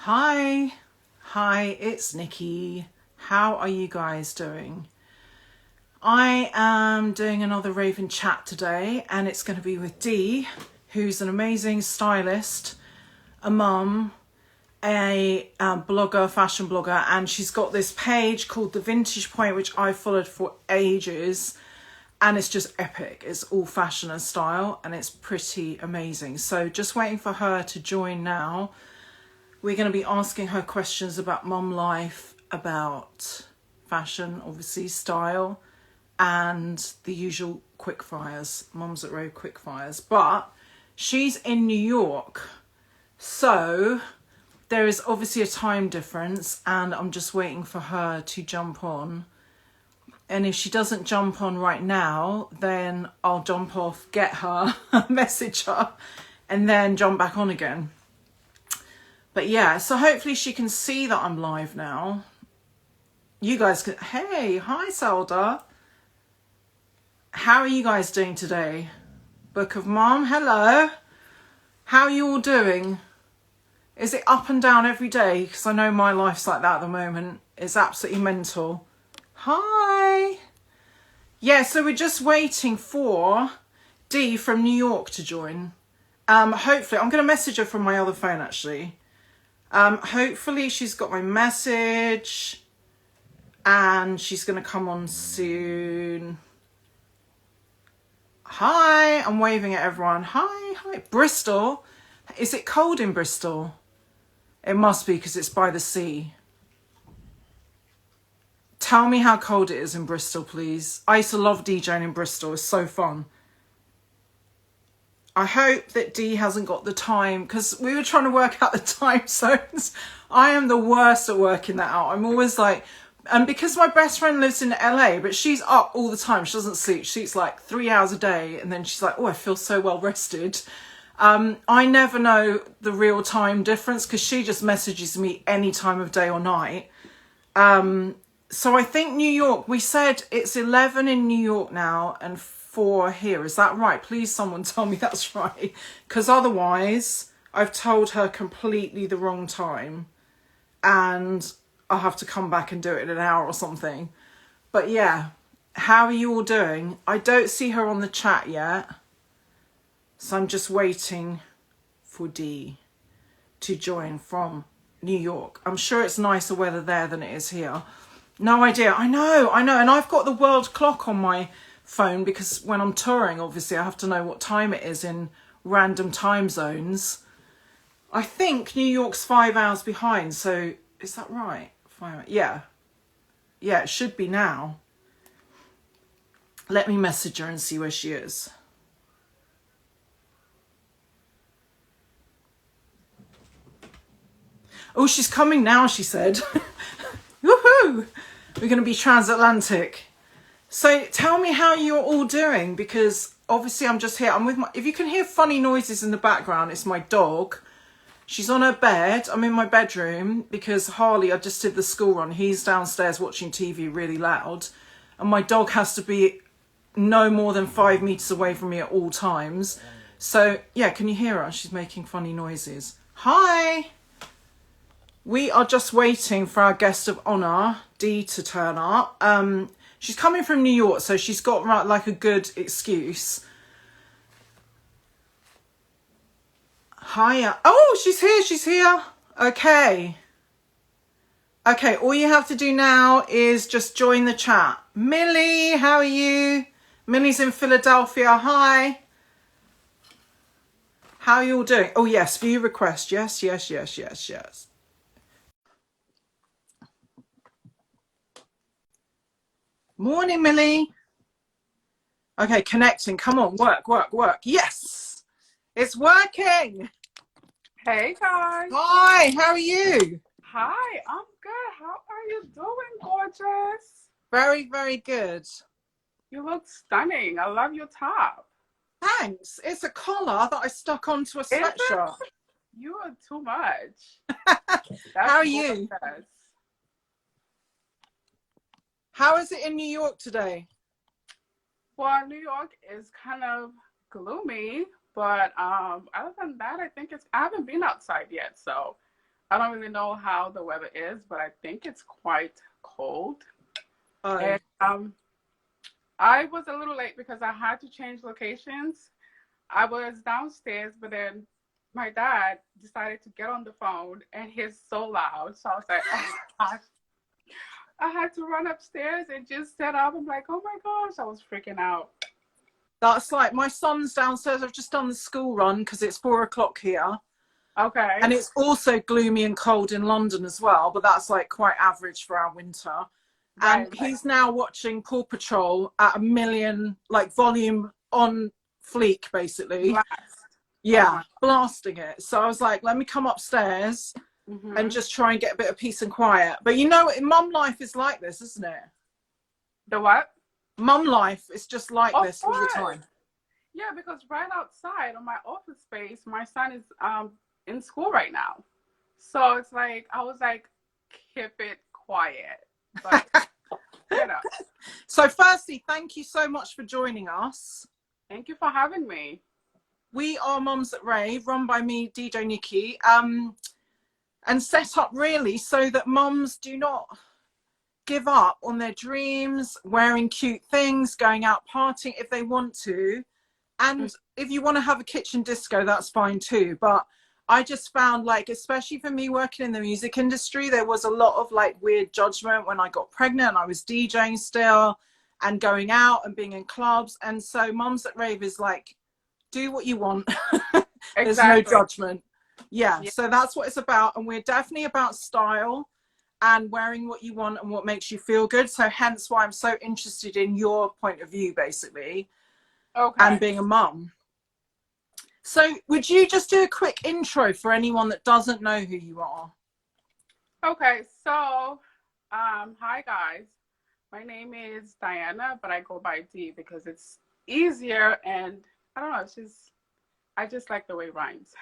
Hi, it's Nikki. How are you guys doing? I am doing another Raven chat today, and it's going to be with Dee, who's an amazing stylist, a mum, a blogger, fashion blogger, and she's got this page called The Vintage Point, which I followed for ages, and it's just epic. It's all fashion and style, and it's pretty amazing. So just waiting for her to join now. We're going to be asking her questions about mum life, about fashion, obviously, style, and the usual quick fires, Mums at Rave quick fires. But she's in New York, so there is obviously a time difference, and I'm just waiting for her to jump on. And if she doesn't jump on right now, then I'll jump off, get her, message her, and then jump back on again. But yeah, so hopefully she can see that I'm live now. You guys can, hey, hi Zelda. How are you guys doing today? Book of Mom, hello. How are you all doing? Is it up and down every day? Because I know my life's like that at the moment. It's absolutely mental. Hi. Yeah, so we're just waiting for Dee from New York to join. Hopefully, I'm going to message her from my other phone actually. Hopefully she's got my message and she's going to come on soon. Hi, I'm waving at everyone. Hi. Bristol. Is it cold in Bristol? It must be because it's by the sea. Tell me how cold it is in Bristol, please. I used to love DJing in Bristol. It's so fun. I hope that Dee hasn't got the time, because we were trying to work out the time zones. I am the worst at working that out. I'm always like, and because my best friend lives in LA, but she's up all the time. She doesn't sleep. She sleeps like 3 hours a day. And then she's like, oh, I feel so well rested. I never know the real time difference because she just messages me any time of day or night. So I think New York, we said it's 11 in New York now and 4 here. Is that right? Please someone tell me that's right. Because otherwise I've told her completely the wrong time and I'll have to come back and do it in an hour or something. But yeah, how are you all doing? I don't see her on the chat yet. So I'm just waiting for Dee to join from New York. I'm sure it's nicer weather there than it is here. No idea. I know. And I've got the world clock on my phone because when I'm touring, obviously, I have to know what time it is in random time zones. I think New York's 5 hours behind. So is that right? 5 hours. Yeah. Yeah, it should be now. Let me message her and see where she is. Oh, she's coming now, she said. Woohoo! We're going to be transatlantic. So tell me how you're all doing, because obviously I'm just here. I'm with my, if you can hear funny noises in the background, it's my dog. She's on her bed. I'm in my bedroom because Harley, I just did the school run. He's downstairs watching TV really loud. And my dog has to be no more than 5 meters away from me at all times. So yeah, can you hear her? She's making funny noises. Hi. We are just waiting for our guest of honour, Dee, to turn up. She's coming from New York, so she's got like a good excuse. Hiya. Oh, she's here. Okay, all you have to do now is just join the chat. Millie, how are you? Millie's in Philadelphia. Hi. How are you all doing? Oh, yes, view request. Yes. Morning, Millie. Okay, connecting. Come on, work. Yes, it's working. Hey guys. Hi, how are you? Hi, I'm good. How are you doing, gorgeous? Very, very good. You look stunning. I love your top. Thanks. It's a collar that I stuck onto a Is it? sweatshirt. You are too much. How are That's you? gorgeous. How is it in New York today? Well, New York is kind of gloomy, but other than that, I think I haven't been outside yet, so I don't really know how the weather is, but I think it's quite cold. Oh, And I was a little late because I had to change locations. I was downstairs, but then my dad decided to get on the phone and he's so loud. So I was like, oh gosh. I had to run upstairs and just set up. I'm like, oh my gosh, I was freaking out. that's like my son's downstairs. I've just done the school run because it's 4 o'clock here. Okay. And it's also gloomy and cold in London as well, but that's like quite average for our winter. And Right. he's now watching Paw Patrol at a million, like volume on fleek, basically. Blast. Oh Yeah, my. blasting it. So I was like, let me come upstairs and Mm-hmm. just try and get a bit of peace and quiet. But you know, mum life is like this, isn't it? The what? Mum life is just like Of this all the course. time. Yeah, because right outside on my office space, my son is in school right now. So it's like I was like, keep it quiet. But you know, So firstly, thank you so much for joining us. thank you for having me. We are Moms at Rave, run by me, DJ Nikki, and set up really so that moms do not give up on their dreams, wearing cute things, going out partying if they want to. And if you want to have a kitchen disco, that's fine too. But I just found, like, especially for me working in the music industry, there was a lot of like weird judgment when I got pregnant and I was DJing still and going out and being in clubs. And so Moms at Rave is like, do what you want. There's no Exactly. judgment. Yeah, Yeah. so that's what it's about. And we're definitely about style and wearing what you want and what makes you feel good. So hence why I'm so interested in your point of view, basically, and Okay. being a mum. So would you just do a quick intro for anyone that doesn't know who you are? Okay. So, hi guys. My name is Diana, but I go by D because it's easier and I don't know, I just like the way it rhymes.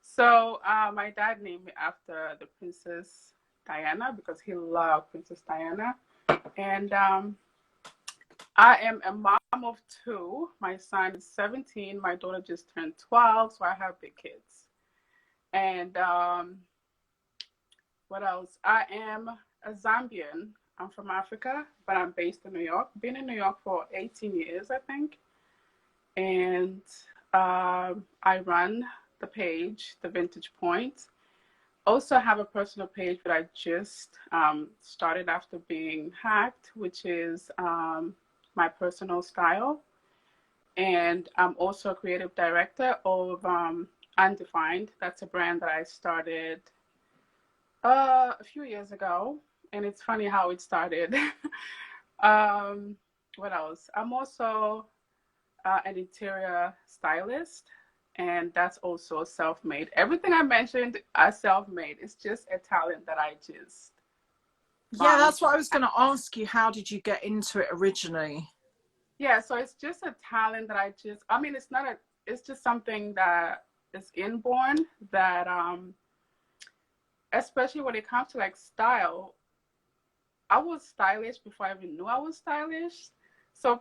So my dad named me after the Princess Diana because he loved Princess Diana. And I am a mom of two. My son is 17. My daughter just turned 12. So I have big kids. And what else? I am a Zambian. I'm from Africa, but I'm based in New York. Been in New York for 18 years, I think. And I run the page, The Vintage Point. Also have a personal page that I just started after being hacked, which is my personal style. And I'm also a creative director of Undefined. That's a brand that I started a few years ago. And it's funny how it started. What else? I'm also an interior stylist, and that's also self-made. Everything I mentioned are self-made. It's just a talent that I just Yeah, found. that's what I was going to ask you. How did you get into it originally? Yeah, so it's just a talent that I mean, it's just something that is inborn that, especially when it comes to like style, I was stylish before I even knew I was stylish. So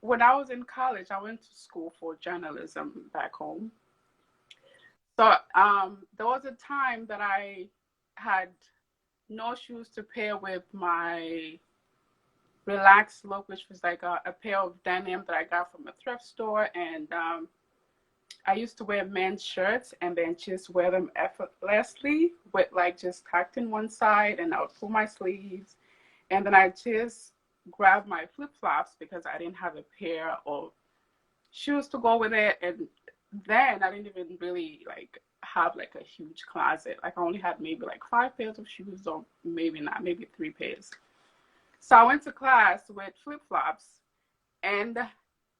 when I was in college, I went to school for journalism back home. So there was a time that I had no shoes to pair with my relaxed look, which was like a pair of denim that I got from a thrift store. And I used to wear men's shirts and then just wear them effortlessly with like just tucked in one side, and I would pull my sleeves. And then I just grabbed my flip flops because I didn't have a pair of shoes to go with it. And then I didn't even really like have like a huge closet. Like I only had maybe like 5 pairs of shoes, or maybe not, maybe 3 pairs. So I went to class with flip flops, and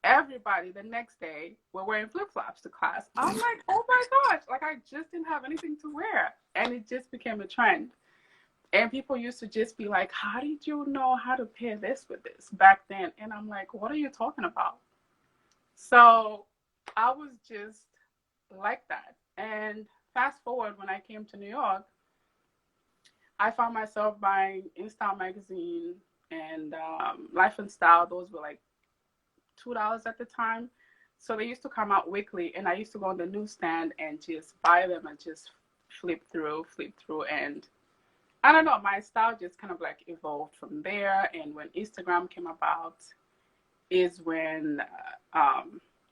everybody the next day were wearing flip flops to class. I'm like, oh my gosh, like I just didn't have anything to wear. And it just became a trend. And people used to just be like, how did you know how to pair this with this back then? And I'm like, what are you talking about? So I was just like that. And fast forward, when I came to New York, I found myself buying InStyle magazine and Life and Style. Those were like $2 at the time. So they used to come out weekly, and I used to go on the newsstand and just buy them and just flip through, and I don't know, my style just kind of like evolved from there. And when Instagram came about, is when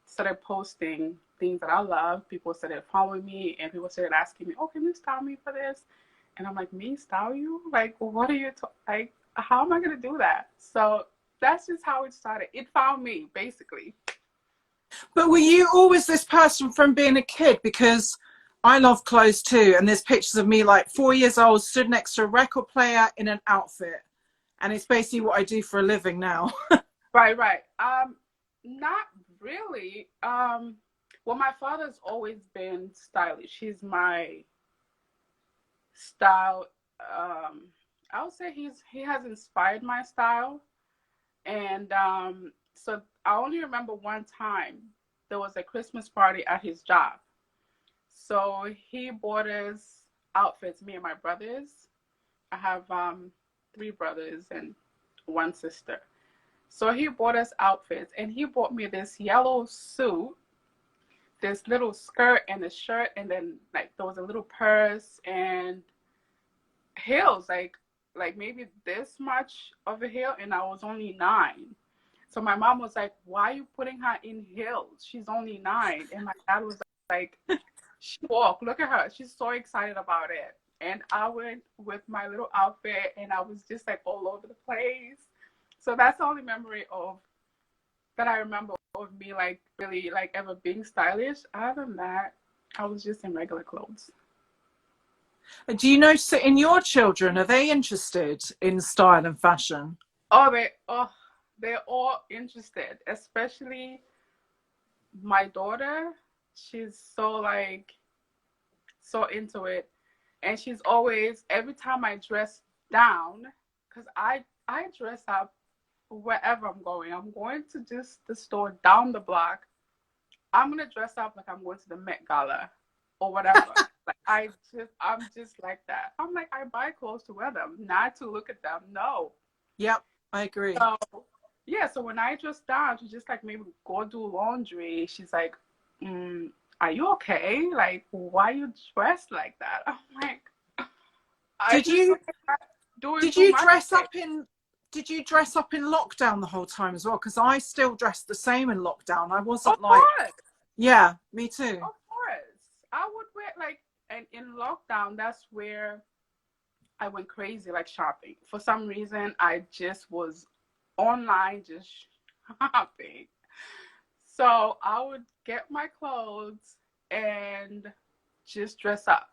started posting things that I love. People started following me, and people started asking me, "Oh, can you style me for this?" And I'm like, "Me style you? Like, what are you like? How am I gonna do that?" So that's just how it started. It found me, basically. But were you always this person from being a kid? Because I love clothes too, and there's pictures of me like 4 years old, stood next to a record player in an outfit, and it's basically what I do for a living now. Right, right. Not really. Well, my father's always been stylish. He's my style. I would say he has inspired my style. And so I only remember one time there was a Christmas party at his job. So he bought us outfits, me and my brothers. I have three brothers and one sister. So he bought us outfits, and he bought me this yellow suit, this little skirt and a shirt, and then like there was a little purse and heels, like maybe this much of a heel, and I was only 9. So my mom was like, "Why are you putting her in heels? She's only 9." And my dad was like, "She walk, look at her. She's so excited about it." And I went with my little outfit, and I was just like all over the place. So that's the only memory of that I remember of me like really like ever being stylish. Other than that, I was just in regular clothes. Do you notice that in your children, are they interested in style and fashion? They're all interested, especially my daughter. She's so into it, and she's always, every time I dress down, because I dress up wherever I'm going. I'm going to just the store down the block. I'm gonna dress up like I'm going to the Met Gala or whatever. Like I'm just like that. I'm like, I buy clothes to wear them, not to look at them. No. Yep, I agree. So yeah, so when I dress down to just like maybe go do laundry, she's like, "Are you okay? Like, why you dressed like that?" I'm like, Did you doing did too you much dress today. up in did you dress up in lockdown the whole time as well? Because I still dressed the same in lockdown. I Of wasn't like, course. yeah, me too. Of course. I would wear like, and in lockdown, that's where I went crazy, like shopping. For some reason, I just was online just shopping. So I would get my clothes and just dress up.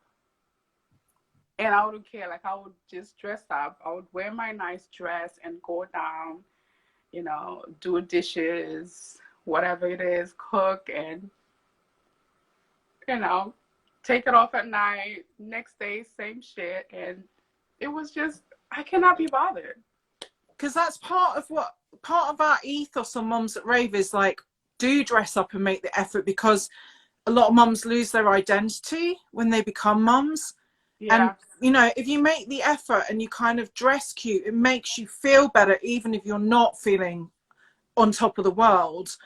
And I wouldn't care. Like I would just dress up. I would wear my nice dress and go down, do dishes, whatever it is, cook, and you know, take it off at night. Next day, same shit. And it was just, I cannot be bothered. Because that's part of our ethos on Mums at Rave is like, do dress up and make the effort, because a lot of mums lose their identity when they become mums. And, Yeah. if you make the effort and you kind of dress cute, it makes you feel better, even if you're not feeling on top of the world.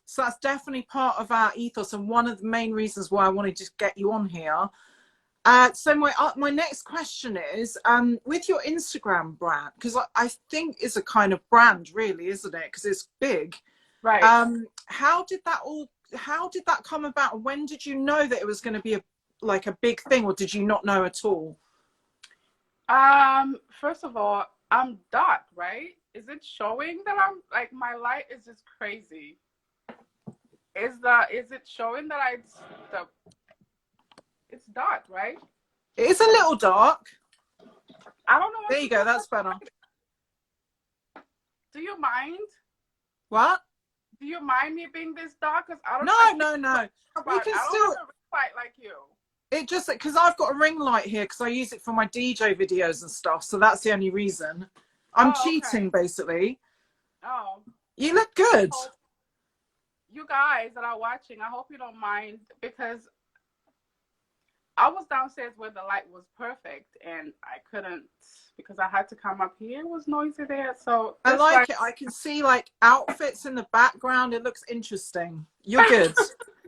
So that's definitely part of our ethos, and one of the main reasons why I wanted to get you on here. So my next question is, with your Instagram brand, because I think it's a kind of brand, really, isn't it? Because it's big. Right. How did that come about? When did you know that it was going to be a big thing, or did you not know at all? First of all, I'm dark, right? Is it showing that I'm like, my light is just crazy? Is it showing that it's dark, right? It is a little dark. I don't know what There you go, that's better. Do you mind? What? Do you mind me being this dark? Because I don't No. We can I don't still have a ring light like you. It just, because I've got a ring light here because I use it for my DJ videos and stuff, so that's the only reason. I'm cheating, okay. basically. Oh. You look good. You guys that are watching, I hope you don't mind, because I was downstairs where the light was perfect, and I couldn't, because I had to come up here. It was noisy there, so I like it. I can see like outfits in the background. It looks interesting. You're good.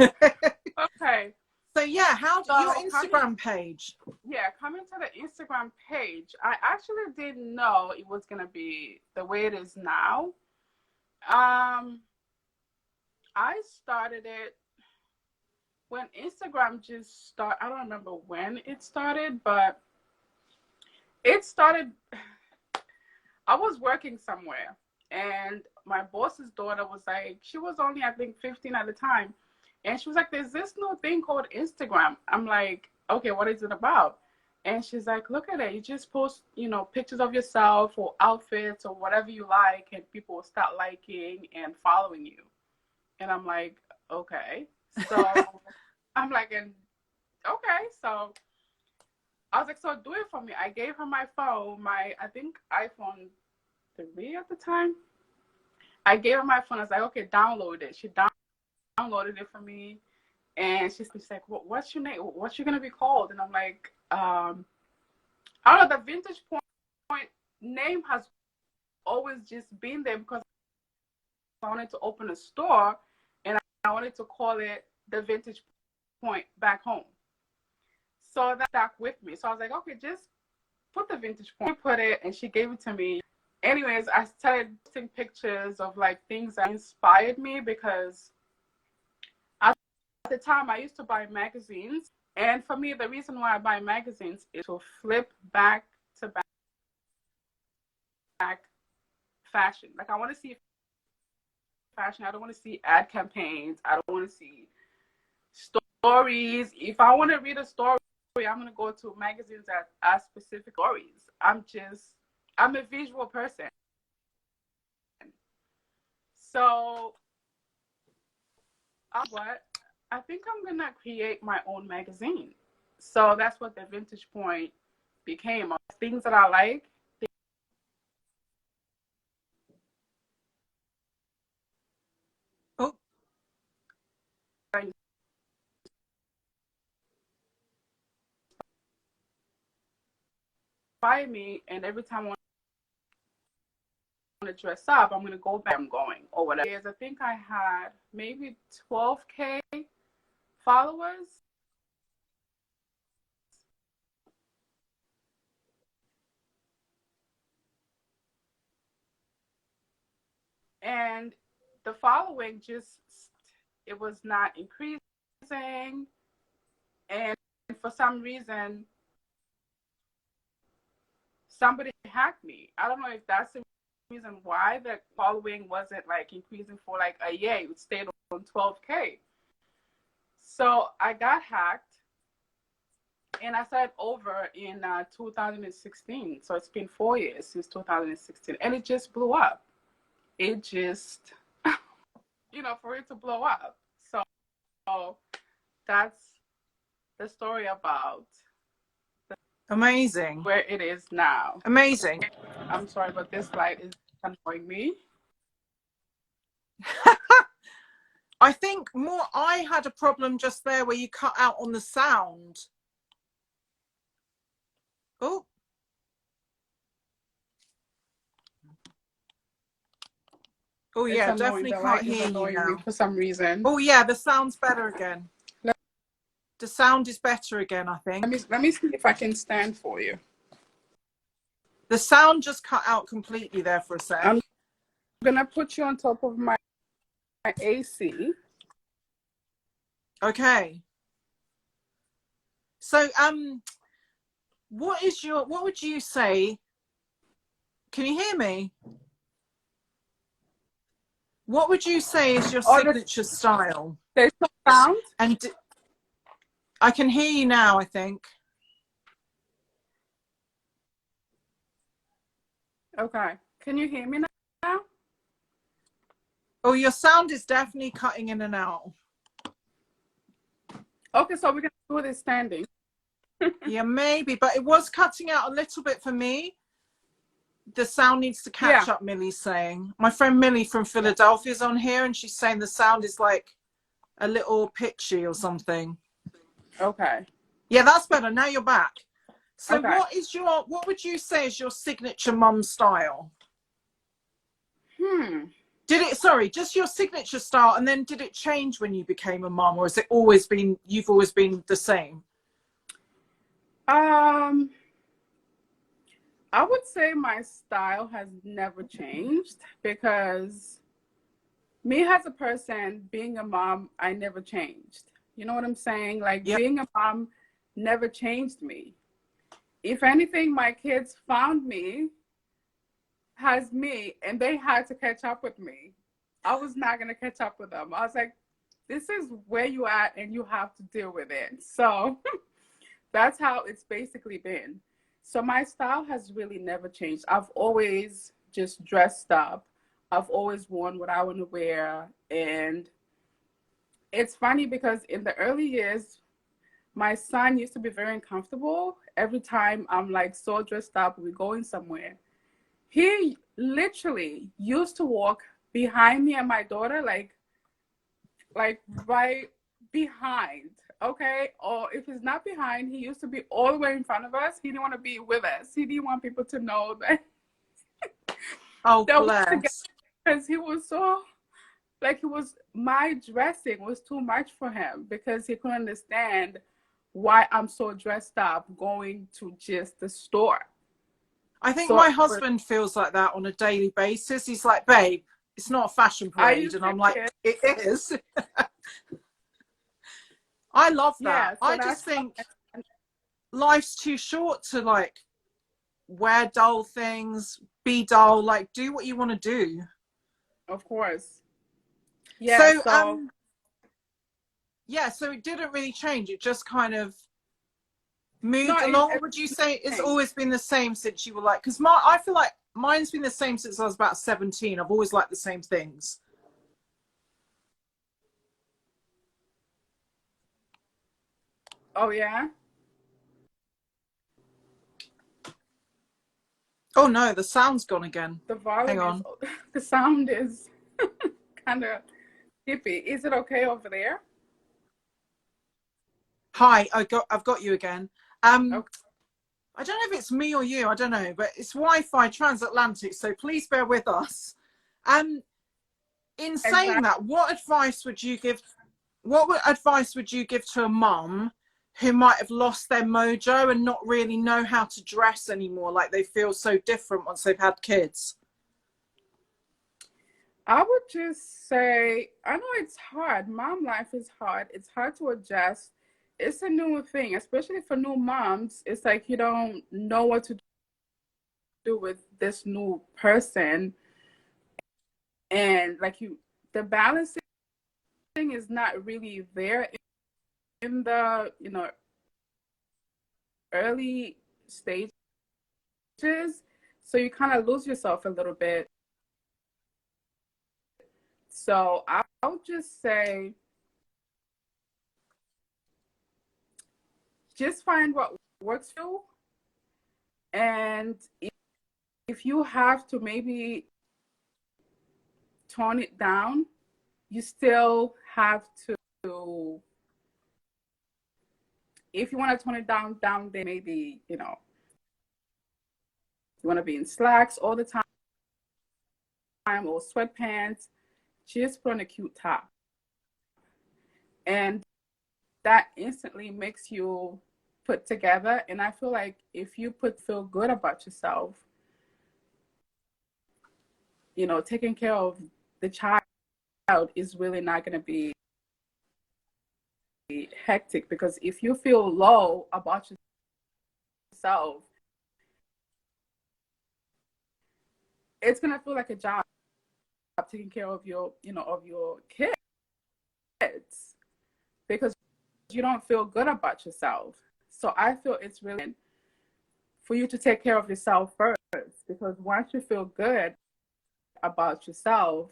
Okay. So yeah, your So Instagram page? coming to the Instagram page, I actually didn't know it was gonna be the way it is now. Um, I started it when Instagram just started. I don't remember when it started, but it started. I was working somewhere, and my boss's daughter was like, she was only, I think, 15 at the time. And she was like, there's this new thing called Instagram. I'm like, okay, what is it about? And she's like, look at it. You just post, pictures of yourself or outfits or whatever you like, and people will start liking and following you. And I'm like, okay. So I'm like, and okay. So I was like, so do it for me. I gave her my phone, I think iPhone 3 at the time. I gave her my phone. I was like, okay, download it. She downloaded it for me. And she's like, what's your name? What's you going to be called? And I'm like, I don't know. The Vintage Point name has always just been there because I wanted to open a store and I wanted to call it the Vintage Point back home. So that stuck with me. So I was like, okay, just put the Vintage Point. Put it, and she gave it to me. Anyways, I started posting pictures of like things that inspired me because at the time I used to buy magazines. And for me, the reason why I buy magazines is to flip back to back fashion. Like, I want to see fashion. I don't want to see ad campaigns. I don't want to see stories. If I want to read a story, I'm going to go to magazines that are specific stories. I'm a visual person. So, I think I'm going to create my own magazine. So that's what the Vintage Point became. Things that I like. Oh. Inspire me, and every time I want to dress up, I'm going to go back. I'm going or whatever. I think I had maybe 12K followers. And the following it was not increasing. And for some reason, somebody hacked me. I don't know if that's the reason why the following wasn't like increasing for like a year. It stayed on 12K. So I got hacked, and I started over in 2016. So it's been 4 years since 2016, and it just blew up. It just, for it to blow up. So that's the story about Amazing. where it is now. Amazing. I'm sorry, but this light is annoying me. I think I had a problem just there where you cut out on the sound. Oh. Oh yeah, definitely can't hear you now. For some reason. Oh yeah, the sound's better again. The sound is better again, I think. Let me see if I can stand for you. The sound just cut out completely there for a sec. I'm gonna put you on top of my AC. Okay. So what would you say? Can you hear me? What would you say is your signature style? There's no sound? And I can hear you now, I think. Okay. Can you hear me now? Oh, your sound is definitely cutting in and out. Okay, so we're going to do this standing. Yeah, maybe, but it was cutting out a little bit for me. The sound needs to catch up, Millie's saying. My friend Millie from Philadelphia is on here, and she's saying the sound is like a little pitchy or something. Okay. Yeah, that's better. Now you're back. So okay. What would you say is your signature mum style? Did it, sorry, just your signature style, and then did it change when you became a mom, or has it always been, you've always been the same? Um, I would say my style has never changed because me as a person, being a mom, I never changed. You know what I'm saying? Like Yep. being a mom never changed me. If anything, my kids found me as me and they had to catch up with me. I was not going to catch up with them. I was like, this is where you at and you have to deal with it. So that's how it's basically been. So my style has really never changed. I've always just dressed up. I've always worn what I want to wear. And it's funny because in the early years, my son used to be very uncomfortable. Every time I'm like so dressed up, we're going somewhere. He literally used to walk behind me and my daughter, like right behind, okay? Or if he's not behind, he used to be all the way in front of us. He didn't want to be with us. He didn't want people to know that Oh, that we're together bless. because he was so like my dressing was too much for him because he couldn't understand why I'm so dressed up going to just the store. I think So my husband feels like that on a daily basis. He's like, babe, it's not a fashion are parade. you And I'm like, serious? it is. I love that. Yeah, so I just that's how, think life's too short to like wear dull things, be dull, like do what you want to do. of course. Yeah, So, so yeah, so it didn't really change. It just kind of no, moved along. Would you say it's changed. always been the same since you were like, because I feel like mine's been the same since I was about 17. I've always liked the same things. Oh yeah, Oh no, the sound's gone again. the Hang volume is on. the sound is kind of dippy. Is it okay over there? Hi, I've got you again. Um, Okay, I don't know if it's me or you, I don't know, but it's Wi-Fi transatlantic, so please bear with us. Um, in saying exactly. that, advice would you give to a mum who might have lost their mojo and not really know how to dress anymore, like they feel so different once they've had kids? I would just say, I know it's hard. Mom life is hard. It's hard to adjust. It's a new thing, especially for new moms. It's like you don't know what to do with this new person. And like the balancing is not really there in the, early stages. So you kind of lose yourself a little bit. So I'll just say, just find what works for you. And if you have to maybe tone it down, you still have to, if you want to tone it down, then maybe, you want to be in slacks all the time or sweatpants, just put on a cute top. And that instantly makes you put together. And I feel like if you feel good about yourself, taking care of the child is really not going to be hectic because if you feel low about yourself, it's going to feel like a job taking care of your kids because you don't feel good about yourself. So I feel it's really for you to take care of yourself first because once you feel good about yourself,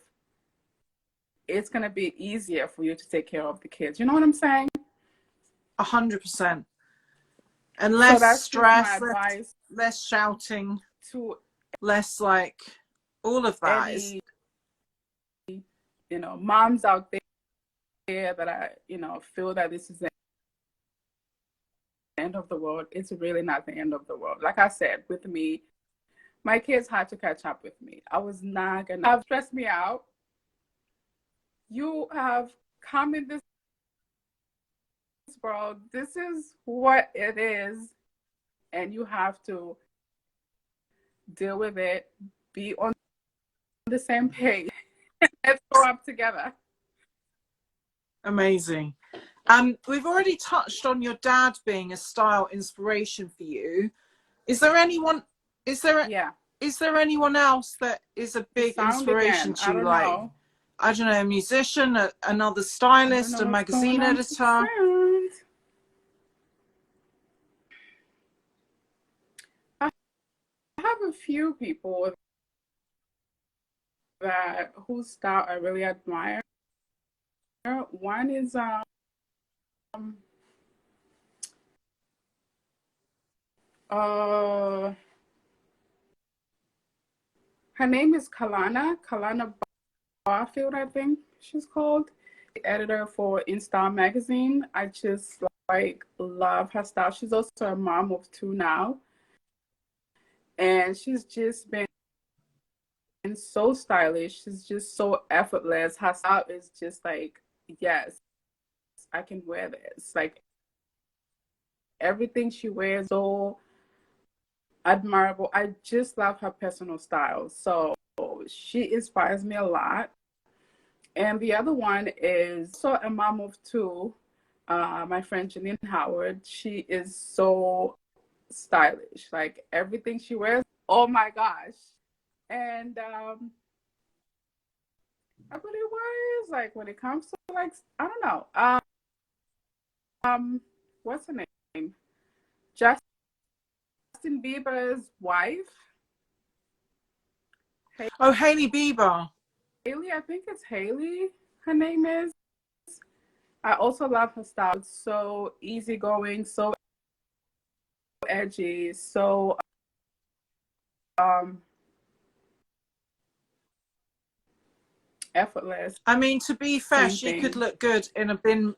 it's going to be easier for you to take care of the kids. You know what I'm saying? 100%. And So less that's just my stress, advice less shouting, to less like all of that is any, moms out there that feel that this is the end of the world. It's really not the end of the world. Like I said, with me, my kids had to catch up with me. I was not going to have stressed me out. You have come in this world. This is what it is, and you have to deal with it, be on the same page. Let's grow up together. Amazing. We've already touched on your dad being a style inspiration for you. Is there anyone? Is there? Yeah. Is there anyone else that is a The big sound inspiration again. to I you? don't Like, know. I don't know, a musician, another I don't stylist, know a what's going magazine on with the editor? sound. I have a few people that whose style I really admire. One is uh her name is Kalana Barfield, I think she's called. The editor for InStyle magazine. I just like love her style. She's also a mom of two now. And she's just been so stylish. She's just so effortless. Her style is just like, yes, I can wear this. Like everything she wears, so admirable. I just love her personal style. So she inspires me a lot. And the other one is so a mom of two. My friend Janine Howard. She is so stylish. Like everything she wears, oh my gosh. And ability wise, like when it comes to like I don't know. What's her name? Justin Bieber's wife. Oh, Hailey Bieber. Haley, I think it's Haley, her name is. I also love her style. It's so easygoing, so edgy, so um effortless. I mean, to be fair, Same she could thing. look good in a bin,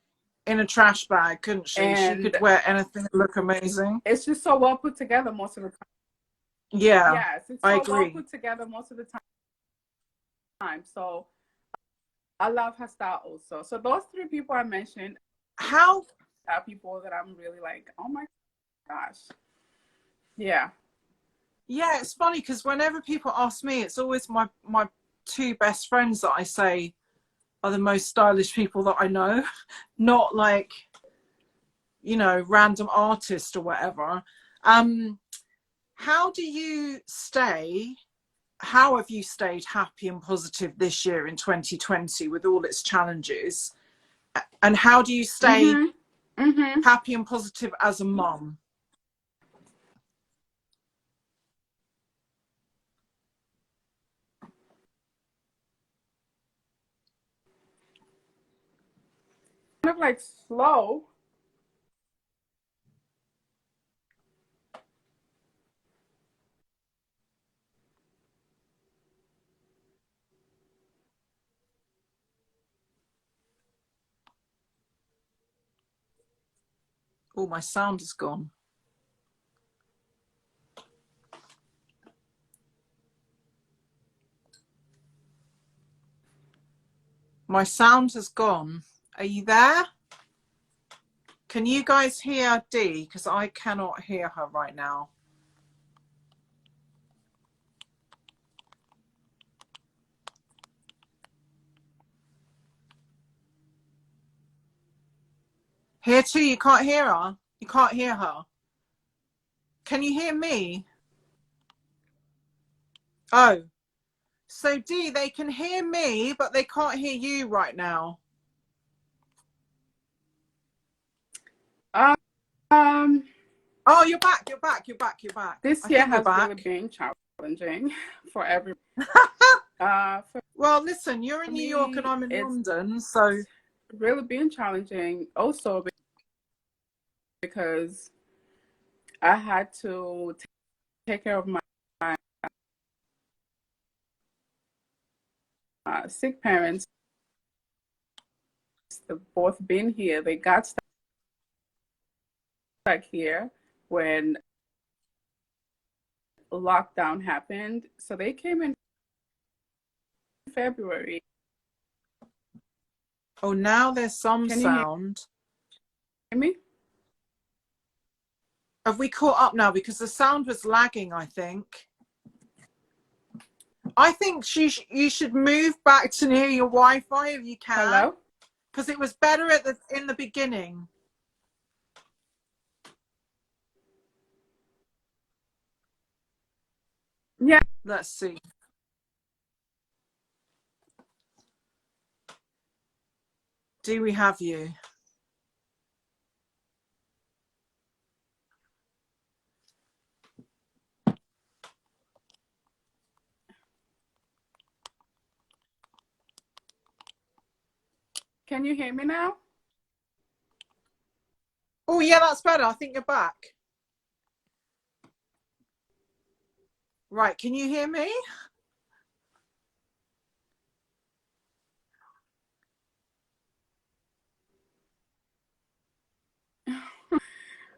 in a trash bag, couldn't she? She And could wear anything and look amazing. it's just so well put together most of the time. Yeah, Yes, it's I so well agree. put together most of the time. So I love her style also. So those three people I mentioned How? are people that I'm really like, oh my gosh. Yeah. Yeah, it's funny because whenever people ask me, it's always my two best friends that I say are the most stylish people that I know, not like, you know, random artist or whatever. Um, how do you stay? How have you stayed happy and positive this year in 2020 with all its challenges? And how do you stay Mhm. Mhm. happy and positive as a mum? Kind of like slow. Oh, my sound is gone. My sound has gone. Are you there? Can you guys hear Dee? Because I cannot hear her right now. Here too, you can't hear her. You can't hear her. Can you hear me? Oh, so Dee, they can hear me, but they can't hear you right now. Um, Oh, you're back. You're back. You're back. You're back. this I year think you're has really back. been challenging for every. For Well, listen, you're in New York and me, I'm in it's London, so really been challenging. Also because I had to take care of my sick parents. They've both been here. They got stuck here when lockdown happened. So they came in February. Oh, now there's some Can you hear sound. me? Have we caught up now? Because the sound was lagging, I think. I think you should move back to near your Wi-Fi if you can. Hello? Because it was better in the beginning. Yeah. Let's see. Do we have you? Can you hear me now? Oh, yeah, that's better. I think you're back. Right, can you hear me?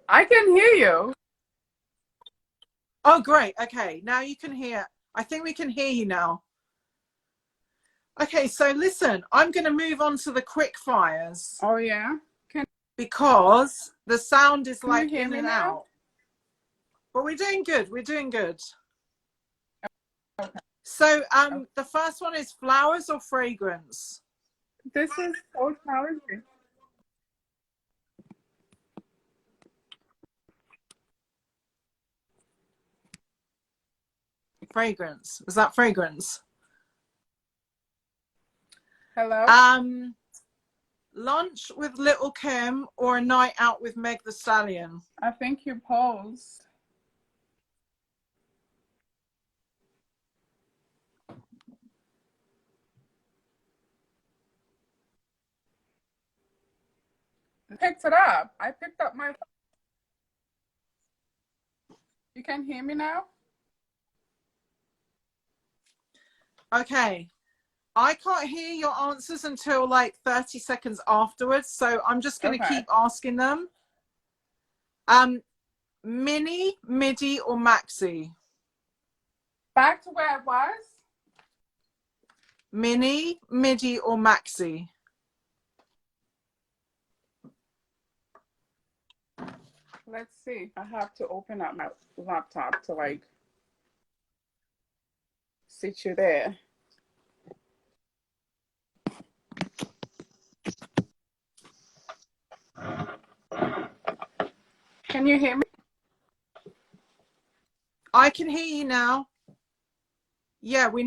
I can hear you. Oh, great. Okay, now you can hear. I think we can hear you now. Okay, so listen, I'm going to move on to the quick fires. Oh, yeah. Because the sound is Can you like hear in me and now? out. But we're doing good. We're doing good. Okay. So the first one is flowers or fragrance? This is so challenging. Fragrance. Was that fragrance? Hello? Lunch with Little Kim or a night out with Meg the Stallion? I think you paused. Picked it up. I picked up my. You can hear me now? Okay. I can't hear your answers until like 30 seconds afterwards, so I'm just going to keep asking them. Mini, midi, or maxi? Back to where it was. Mini, midi, or maxi? Let's see. I have to open up my laptop to like sit you there. Can you hear me? I can hear you now. Yeah, we're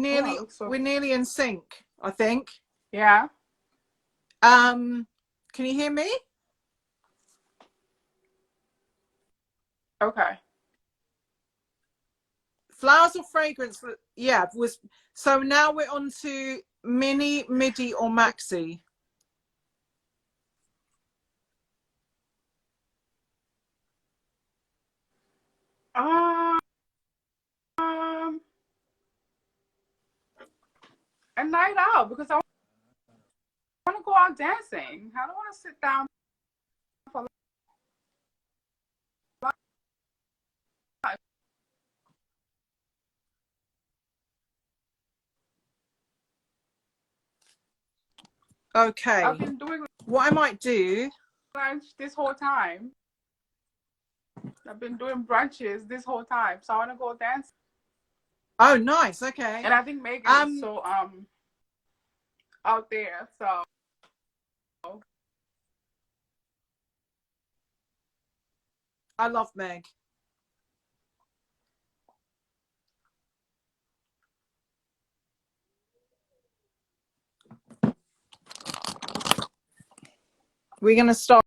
So... nearly in sync, I think. Yeah. Can you hear me? Okay. Flowers or fragrance? Yeah, was so now we're on to mini, midi, or maxi. Um, a night out because I want to go out dancing. I don't want to sit down for lunch. Okay. I've been doing What I might do. lunch this whole time. I've been doing brunches this whole time, so I want to go dance. Oh, nice. Okay. And I think Megan is so out there. So I love Meg. We're gonna start.